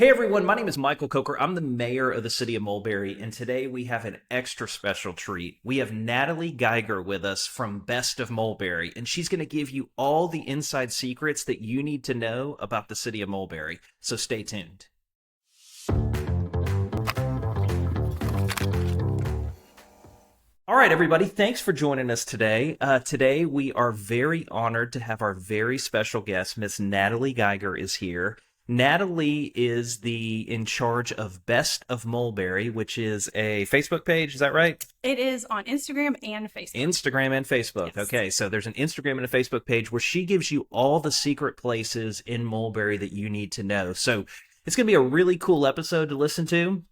Hey everyone, my name is Michael Coker. I'm the mayor of the city of Mulberry, and today we have an extra special treat. We have Natalie Geiger with us from Best of Mulberry, and she's going to give you all the inside secrets that you need to know about the city of Mulberry. So stay tuned. All right, everybody, thanks for joining us today. Today we are very honored to have our very special guest, Miss Natalie Geiger, is here. Natalie is the in charge of Best of Mulberry, which is a Facebook page. Is that right? It is on Instagram and Facebook. Instagram and Facebook. Yes. Okay, so there's an Instagram and a Facebook page where she gives you all the secret places in Mulberry that you need to know. So it's going to be a really cool episode to listen to.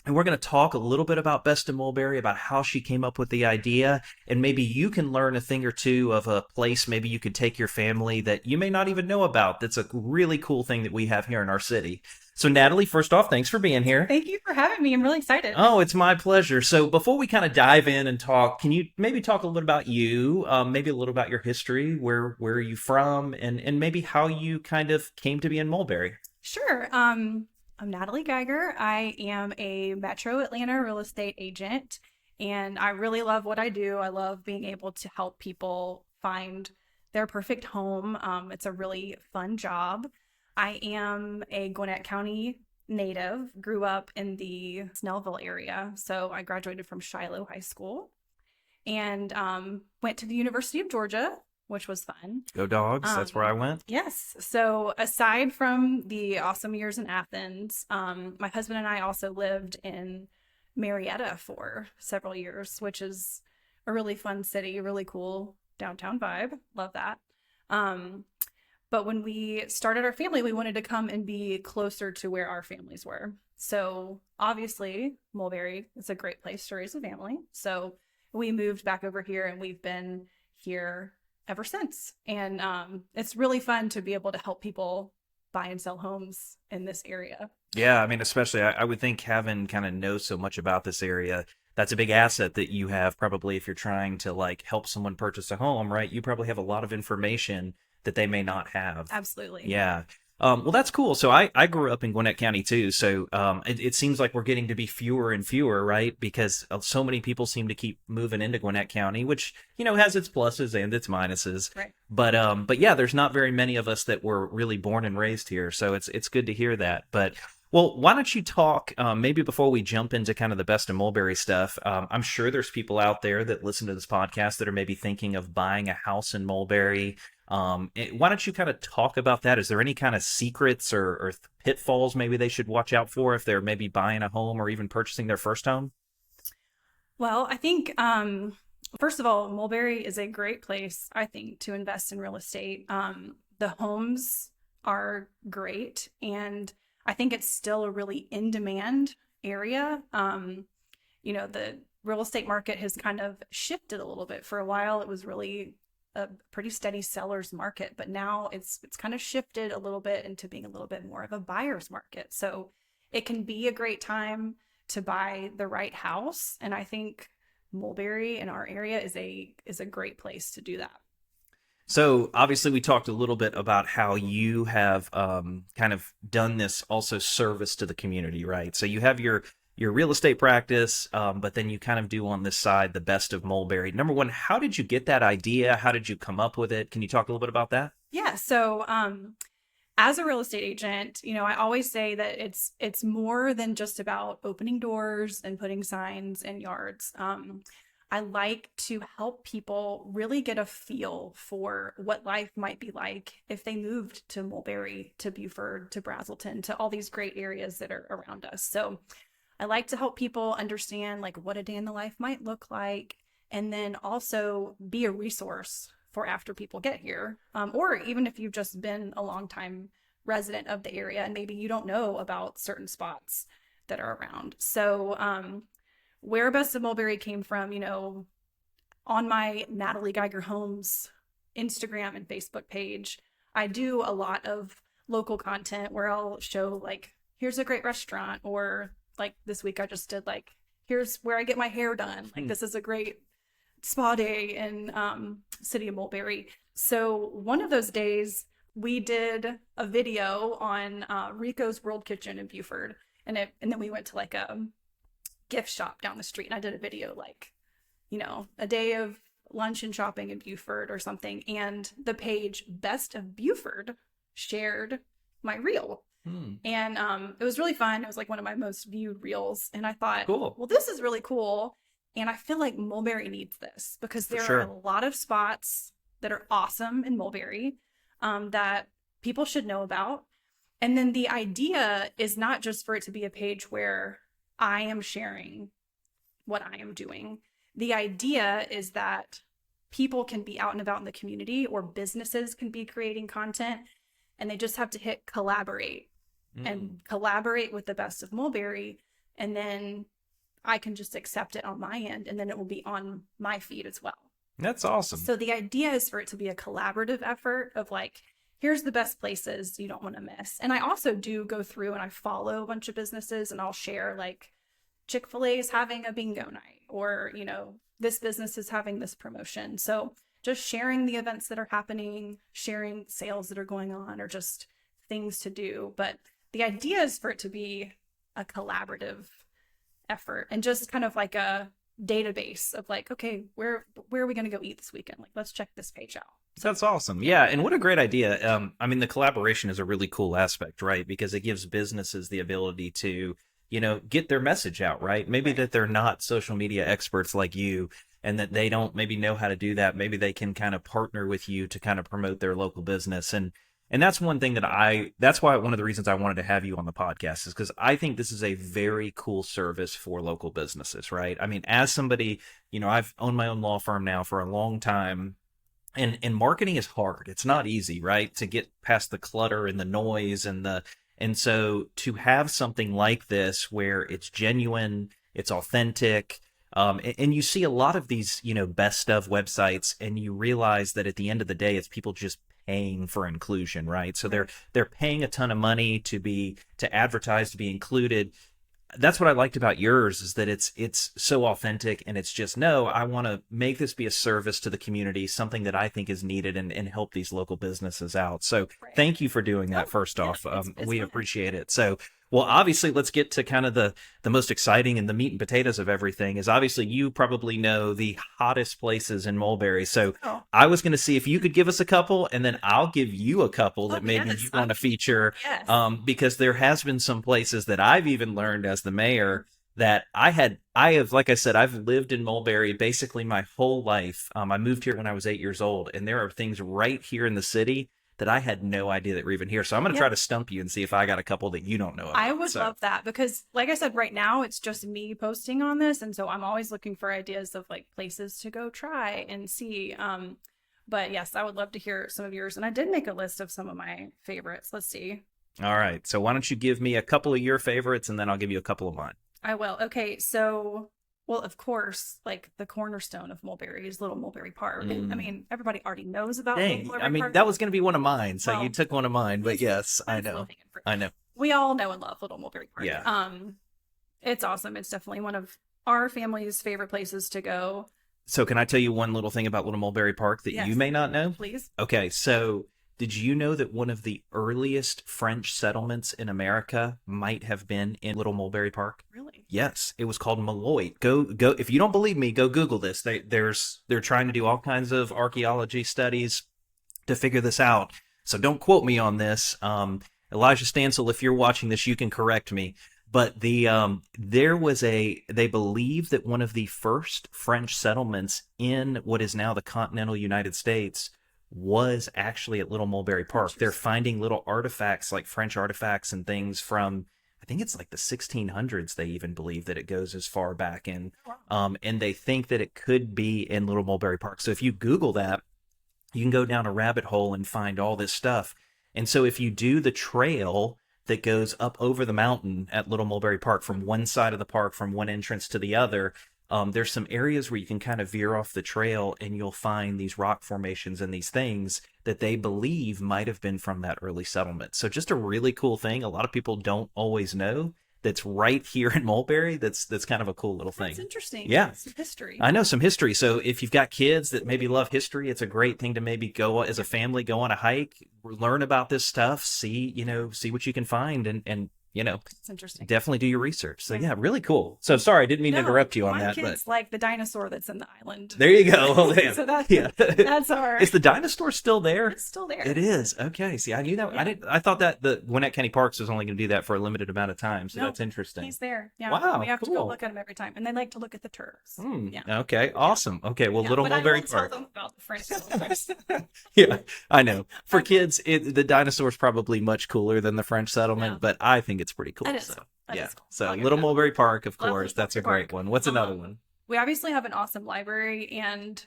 And we're going to talk a little bit about Best of Mulberry, about how she came up with the idea, and maybe you can learn a thing or two of a place maybe you could take your family that you may not even know about. That's a really cool thing that we have here in our city. So Natalie, first off, thanks for being here. Thank you for having me. I'm really excited. Oh, it's my pleasure. So before we kind of dive in and talk, can you maybe talk a little about you, maybe a little about your history, where are you from, and maybe how you kind of came to be in Mulberry? Sure. I'm Natalie Geiger. I am a Metro Atlanta real estate agent, and I really love what I do. I love being able to help people find their perfect home. It's a really fun job. I am a Gwinnett County native, grew up in the Snellville area. So I graduated from Shiloh High School and went to the University of Georgia, which was fun. Go Dogs. That's where I went. Yes. So aside from the awesome years in Athens, my husband and I also lived in Marietta for several years, which is a really fun city, really cool downtown vibe. Love that. But when we started our family, we wanted to come and be closer to where our families were. So obviously, Mulberry is a great place to raise a family. So we moved back over here, and we've been here ever since. And it's really fun to be able to help people buy and sell homes in this area. Yeah, I mean, especially I would think having kind of know so much about this area, that's a big asset that you have probably if you're trying to like help someone purchase a home, right? You probably have a lot of information that they may not have. Absolutely. Yeah. Well, that's cool. So I grew up in Gwinnett County too. So it seems like we're getting to be fewer and fewer, right? Because so many people seem to keep moving into Gwinnett County, which, has its pluses and its minuses. Right. But yeah, there's not very many of us that were really born and raised here. So it's good to hear that. But well, why don't you talk, maybe before we jump into kind of the Best of Mulberry stuff, I'm sure there's people out there that listen to this podcast that are maybe thinking of buying a house in Mulberry. Why don't you kind of talk about that? Is there any kind of secrets or pitfalls maybe they should watch out for if they're maybe buying a home or even purchasing their first home? Well, I think, first of all, Mulberry is a great place, I think, to invest in real estate. The homes are great, and I think it's still a really in-demand area. The real estate market has kind of shifted a little bit. For a while, it was really a pretty steady seller's market, but now it's kind of shifted a little bit into being a little bit more of a buyer's market. So it can be a great time to buy the right house, and I think Mulberry in our area is a great place to do that. So obviously we talked a little bit about how you have kind of done this also service to the community, right? So you have your real estate practice, but then you kind of do on this side the Best of Mulberry. Number one, how did you get that idea? How did you come up with it? Can you talk a little bit about that? Yeah. So as a real estate agent, I always say that it's more than just about opening doors and putting signs in yards. I like to help people really get a feel for what life might be like if they moved to Mulberry, to Buford, to Brazelton, to all these great areas that are around us. So I like to help people understand like what a day in the life might look like, and then also be a resource for after people get here, or even if you've just been a long time resident of the area and maybe you don't know about certain spots that are around. So where Best of Mulberry came from, on my Natalie Geiger Homes Instagram and Facebook page, I do a lot of local content where I'll show like, here's a great restaurant, or like this week I just did like, here's where I get my hair done. Like this is a great spa day in city of Mulberry. So one of those days we did a video on Rico's World Kitchen in Buford, and then we went to like a gift shop down the street, and I did a video like, a day of lunch and shopping in Buford or something, and the page Best of Buford shared my reel. And it was really fun. It was like one of my most viewed reels, and I thought, Cool. well, this is really cool, and I feel like Mulberry needs this because there are a lot of spots that are awesome in Mulberry that people should know about. And then the idea is not just for it to be a page where I am sharing what I am doing. The idea is that people can be out and about in the community, or businesses can be creating content, and they just have to hit collaborate and collaborate with the Best of Mulberry. And then I can just accept it on my end, and then it will be on my feed as well. That's awesome. So the idea is for it to be a collaborative effort of like, here's the best places you don't want to miss. And I also do go through and I follow a bunch of businesses, and I'll share like Chick-fil-A is having a bingo night, or, this business is having this promotion. So just sharing the events that are happening, sharing sales that are going on, or just things to do. But the idea is for it to be a collaborative effort, and just kind of like a database of like, okay, where are we going to go eat this weekend? Like, let's check this page out. That's awesome. Yeah. And what a great idea. I mean, the collaboration is a really cool aspect, right? Because it gives businesses the ability to, get their message out, right? Maybe that they're not social media experts like you, and that they don't maybe know how to do that. Maybe they can kind of partner with you to kind of promote their local business. And that's one thing that's why one of the reasons I wanted to have you on the podcast is because I think this is a very cool service for local businesses, right? I mean, as somebody, I've owned my own law firm now for a long time. And marketing is hard. It's not easy, right? To get past the clutter and the noise and so to have something like this where it's genuine, it's authentic, and you see a lot of these, best of websites, and you realize that at the end of the day, it's people just paying for inclusion, right? So they're paying a ton of money to advertise, to be included. That's what I liked about yours, is that it's so authentic, and it's just, no, I want to make this be a service to the community, something that I think is needed, and help these local businesses out. So thank you for doing that. First off, we appreciate it. So, well, obviously, let's get to kind of the most exciting and the meat and potatoes of everything. Is obviously you probably know the hottest places in Mulberry. So I was going to see if you could give us a couple, and then I'll give you a couple that maybe you want to feature. Yes. Because there has been some places that I've even learned as the mayor that I have, like I said, I've lived in Mulberry basically my whole life. I moved here when I was 8 years old, and there are things right here in the city that I had no idea that were even here. So I'm going to try to stump you and see if I got a couple that you don't know about. I would love that, because like I said, right now it's just me posting on this. And so I'm always looking for ideas of like places to go try and see. But yes, I would love to hear some of yours. And I did make a list of some of my favorites. Let's see. All right. So why don't you give me a couple of your favorites, and then I'll give you a couple of mine. I will. Okay. So, well, of course, like the cornerstone of Mulberry is Little Mulberry Park. I mean, everybody already knows about Little Mulberry Park. That was going to be one of mine, so you took one of mine. But yes, I know. We all know and love Little Mulberry Park. Yeah. It's awesome. It's definitely one of our family's favorite places to go. So can I tell you one little thing about Little Mulberry Park that you may not know? Please. Okay, so did you know that one of the earliest French settlements in America might have been in Little Mulberry Park? Really? Yes, it was called Malloy. Go! If you don't believe me, go Google this. They're trying to do all kinds of archaeology studies to figure this out. So don't quote me on this. Elijah Stansel, if you're watching this, you can correct me. But they believe that one of the first French settlements in what is now the continental United States was actually at Little Mulberry Park. They're finding little artifacts, like French artifacts and things from, I think it's like the 1600s. They even believe that it goes as far back in. And they think that it could be in Little Mulberry Park. So if you Google that, you can go down a rabbit hole and find all this stuff. And so if you do the trail that goes up over the mountain at Little Mulberry Park from one side of the park, from one entrance to the other, there's some areas where you can kind of veer off the trail, and you'll find these rock formations and these things that they believe might have been from that early settlement. So just a really cool thing. A lot of people don't always know that's right here in Mulberry. That's kind of a cool little That's thing. interesting. Yeah. Some history. I know some history. So if you've got kids that maybe love history, it's a great thing to maybe go as a family, go on a hike, learn about this stuff, see what you can find, and It's interesting. definitely do your research. So Yeah. yeah, really cool. So sorry, I didn't mean to No, interrupt you on my that, but kids like the dinosaur that's in the island. there you go. Well, yeah. So Yeah. that's our. Is the dinosaur still there? It's still there. It is. Okay. See, I knew that. Yeah. I thought that the Gwinnett County Parks was only going to do that for a limited amount of time. So No, that's interesting. He's there. Yeah. Wow, We have to cool. go look at him every time, and they like to look at the turtles. Yeah. Okay. Awesome. Okay. Well, Yeah, Little but Mulberry I will tell Park. them about the French settlers. Yeah, I know. For kids, the dinosaur's probably much cooler than the French settlement, Yeah. but I think it's pretty cool. That is So cool. That yeah. is cool. So I'll give Little it that. Mulberry Park, of Lovely course, that's a Mulberry great Park. one. What's another one? We obviously have an awesome library, and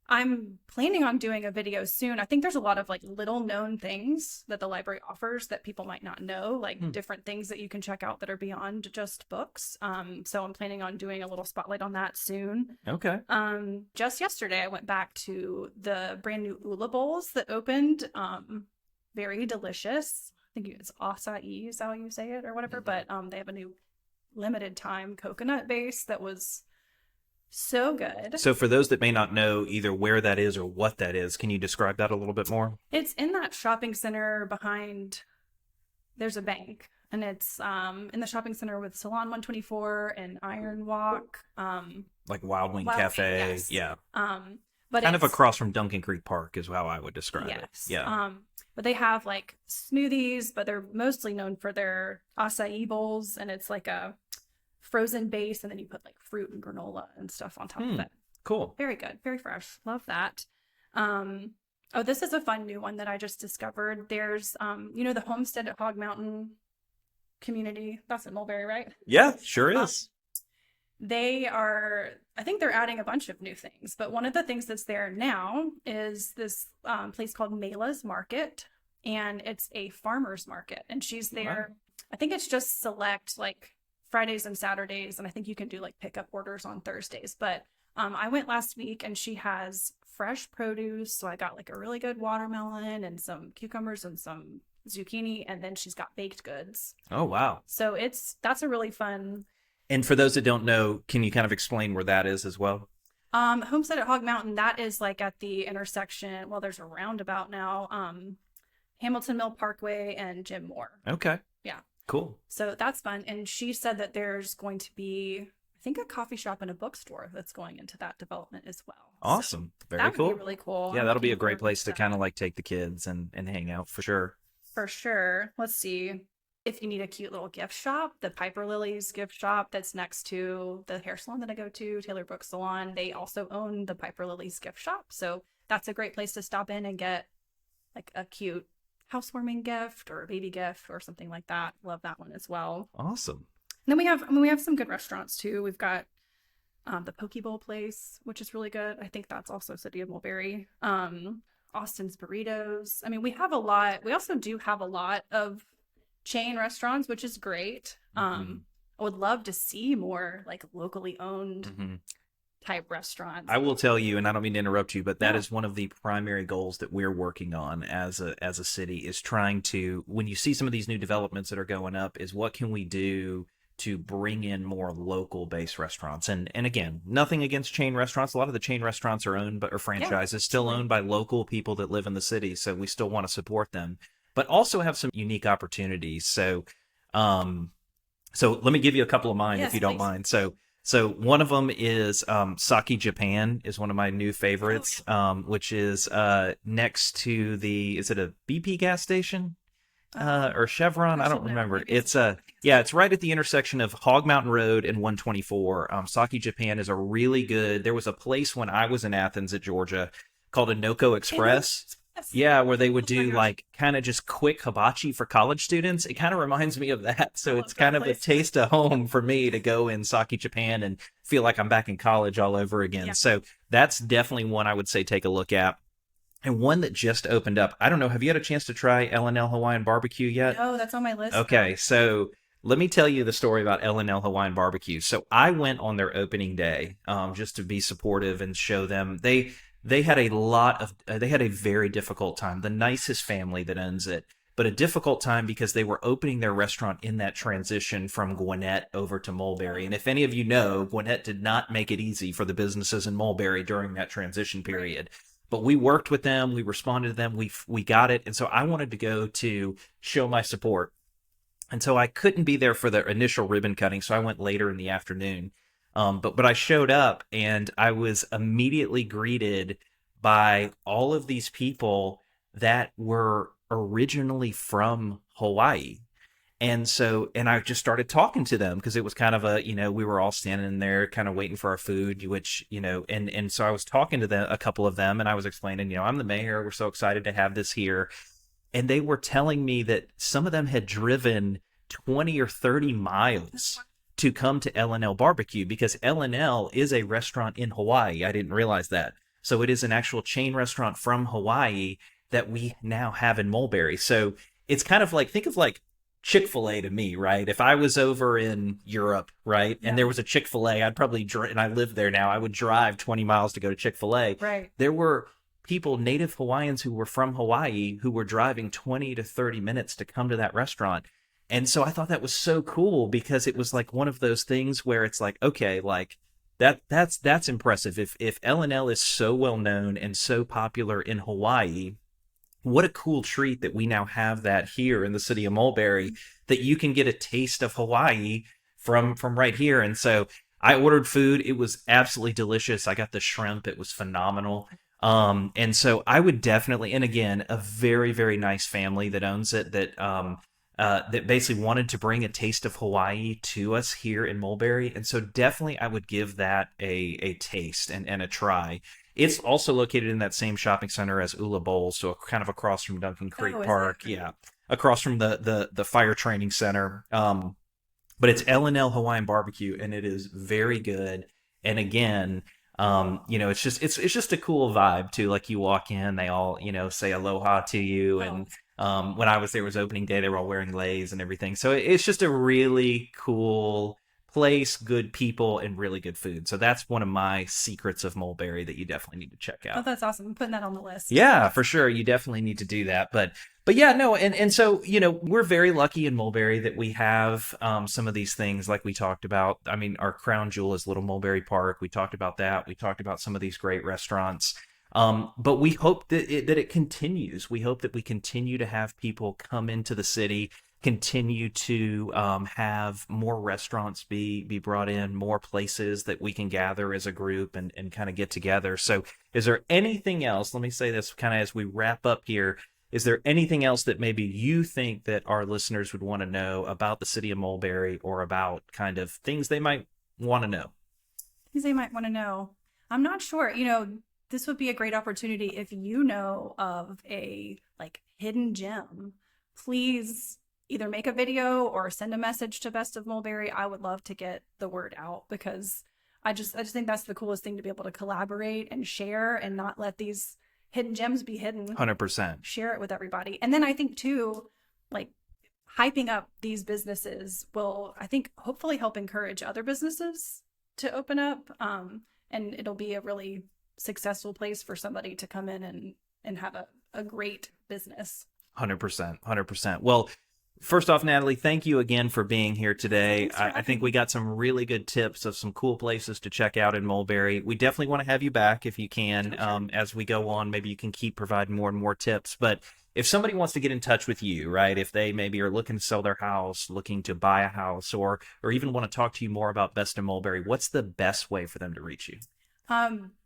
I'm planning on doing a video soon. I think there's a lot of like little known things that the library offers that people might not know, like different things that you can check out that are beyond just books. So I'm planning on doing a little spotlight on that soon. Okay. Just yesterday I went back to the brand new Ula Bowls that opened. Very delicious. I think it's acai is how you say it or whatever, but they have a new limited time coconut base that was so good. So for those that may not know either where that is or what that is, can you describe that a little bit more? It's in that shopping center behind, there's a bank, and it's in the shopping center with Salon 124 and Iron Walk. Like Wild Wing Wild Wing, Cafe. yes. Yeah. But Kind of it's- across from Duncan Creek Park is how I would describe it. Yes. Yeah. But they have like smoothies, but they're mostly known for their acai bowls, and it's like a frozen base, and then you put like fruit and granola and stuff on top of it. Cool. Very good, very fresh. Love that. Oh, this is a fun new one that I just discovered. There's the Homestead at Hog Mountain community. That's in Mulberry, right? Yeah, sure is. I think they're adding a bunch of new things, but one of the things that's there now is this place called Mela's Market, and it's a farmer's market, and she's there. Wow. I think it's just select like Fridays and Saturdays, and I think you can do like pickup orders on Thursdays, but I went last week, and she has fresh produce, so I got like a really good watermelon and some cucumbers and some zucchini, and then she's got baked goods. Oh, wow. So that's a really fun. And for those that don't know, can you kind of explain where that is as well? Homestead at Hog Mountain, that is like at the intersection. Well, there's a roundabout now. Hamilton Mill Parkway and Jim Moore. Okay. Yeah. Cool. So that's fun. And she said that there's going to be, I think, a coffee shop and a bookstore that's going into that development as well. Awesome. So Very that cool. would be really cool. Yeah, I'm that'll be a looking great forward place to that. kind of like take the kids and hang out for sure. For sure. Let's see. If you need a cute little gift shop, the Piper Lilies gift shop that's next to the hair salon that I go to, Taylor Brooks Salon, they also own the Piper Lilies gift shop. So that's a great place to stop in and get like a cute housewarming gift or a baby gift or something like that. Love that one as well. Awesome. And then we have some good restaurants too. We've got the Poke Bowl place, which is really good. I think that's also City of Mulberry. Austin's Burritos. I mean, we have a lot. We also do have a lot of chain restaurants, which is great. I would love to see more like locally owned type restaurants. I will tell you, and I don't mean to interrupt you, but that No. is one of the primary goals that we're working on as a city, is trying to, when you see some of these new developments that are going up, is what can we do to bring in more local based restaurants. And again, nothing against chain restaurants. A lot of the chain restaurants are owned by, or franchises still owned by local people that live in the city. So we still want to support them, but also have some unique opportunities. So let me give you a couple of mine, Yes, if you don't please. mind. So one of them is Sake Japan is one of my new favorites, which is next to is it a BP gas station? Or Chevron? I don't remember. It's it's right at the intersection of Hog Mountain Road and 124. Sake Japan is a really good. There was a place when I was in Athens at Georgia called Inoko Express. Yeah, where they would do like kind of just quick hibachi for college students. It kind of reminds me of that. So it's kind of a taste of home for me to go in Sake Japan and feel like I'm back in college all over again. Yeah. So that's definitely one I would say take a look at. And one that just opened up. I don't know. Have you had a chance to try L&L Hawaiian Barbecue yet? No, that's on my list. Okay, so let me tell you the story about L&L Hawaiian Barbecue. So I went on their opening day just to be supportive and show them. They had a very difficult time. The nicest family that owns it but a difficult time because they were opening their restaurant in that transition from Gwinnett over to Mulberry. And if any of you know, Gwinnett did not make it easy for the businesses in Mulberry during that transition period. But we worked with them, we responded to them, we got it. And so I wanted to go to show my support. And so I couldn't be there for the initial ribbon cutting, so I went later in the afternoon. But I showed up and I was immediately greeted by all of these people that were originally from Hawaii. And I just started talking to them because it was kind of we were all standing there kind of waiting for our food, which, and so I was talking to a couple of them, and I was explaining, I'm the mayor. We're so excited to have this here. And they were telling me that some of them had driven 20 or 30 miles to come to L&L Barbecue because L&L is a restaurant in Hawaii. I didn't realize that. So it is an actual chain restaurant from Hawaii that we now have in Mulberry. So it's kind of like, think of like Chick-fil-A to me, right? If I was over in Europe, right, and there was a Chick-fil-A, I'd probably, and I live there now, I would drive 20 miles to go to Chick-fil-A. Right. There were people, native Hawaiians who were from Hawaii, who were driving 20 to 30 minutes to come to that restaurant. And so I thought that was so cool because it was like one of those things where it's like, okay, like that's impressive. If L&L is so well known and so popular in Hawaii, what a cool treat that we now have that here in the city of Mulberry, that you can get a taste of Hawaii from right here. And so I ordered food. It was absolutely delicious. I got the shrimp. It was phenomenal. And so I would definitely, and again, a very, very nice family that owns it, that basically wanted to bring a taste of Hawaii to us here in Mulberry. And so definitely I would give that a taste and a try. It's also located in that same shopping center as Ula Bowl, so kind of across from Duncan Creek Park. Yeah, across from the fire training center. But it's L&L Hawaiian Barbecue, and it is very good. And again, it's just a cool vibe too. Like you walk in, they all say aloha to you, and when I was there, it was opening day. They were all wearing leis and everything. So it's just a really cool place, good people, and really good food. So that's one of my secrets of Mulberry that you definitely need to check out. Oh, that's awesome. I'm putting that on the list. Yeah, for sure. You definitely need to do that. But yeah, no. And so, we're very lucky in Mulberry that we have some of these things like we talked about. I mean, our crown jewel is Little Mulberry Park. We talked about that. We talked about some of these great restaurants. But we hope that it continues. We hope that we continue to have people come into the city, continue to have more restaurants be brought in, more places that we can gather as a group and kind of get together. So is there anything else, let me say this kind of as we wrap up here, is there anything else that maybe you think that our listeners would want to know about the city of Mulberry, or about kind of things they might want to know? Things they might want to know. I'm not sure. This would be a great opportunity if you know of a hidden gem. Please either make a video or send a message to Best of Mulberry. I would love to get the word out, because I just think that's the coolest thing, to be able to collaborate and share and not let these hidden gems be hidden. 100%. Share it with everybody. And then I think too, hyping up these businesses will, I think, hopefully help encourage other businesses to open up. And it'll be a really successful place for somebody to come in and have a great business. 100%. 100%. Well, first off, Natalie, thank you again for being here today. I think we got some really good tips of some cool places to check out in Mulberry. We definitely want to have you back if you can. Sure. As we go on, maybe you can keep providing more and more tips. But if somebody wants to get in touch with you, right, if they maybe are looking to sell their house, looking to buy a house, or even want to talk to you more about Best of Mulberry, what's the best way for them to reach you?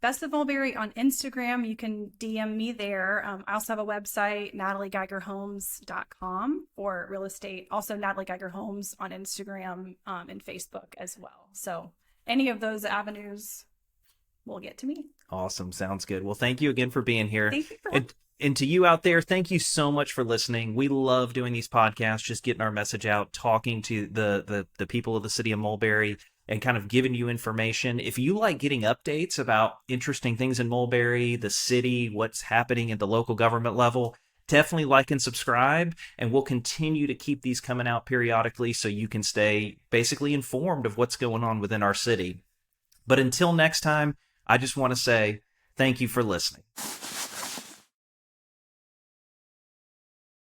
Best of Mulberry on Instagram. You can DM me there. I also have a website, nataliegeigerhomes.com, for real estate. Also Natalie Geiger Homes on Instagram and Facebook as well. So any of those avenues will get to me. Awesome. Sounds good. Well, thank you again for being here. Thank you for and to you out there, thank you so much for listening. We love doing these podcasts, just getting our message out, talking to the people of the city of Mulberry, and kind of giving you information. If you like getting updates about interesting things in Mulberry, the city, what's happening at the local government level, definitely like and subscribe, and we'll continue to keep these coming out periodically so you can stay basically informed of what's going on within our city. But until next time, I just want to say thank you for listening.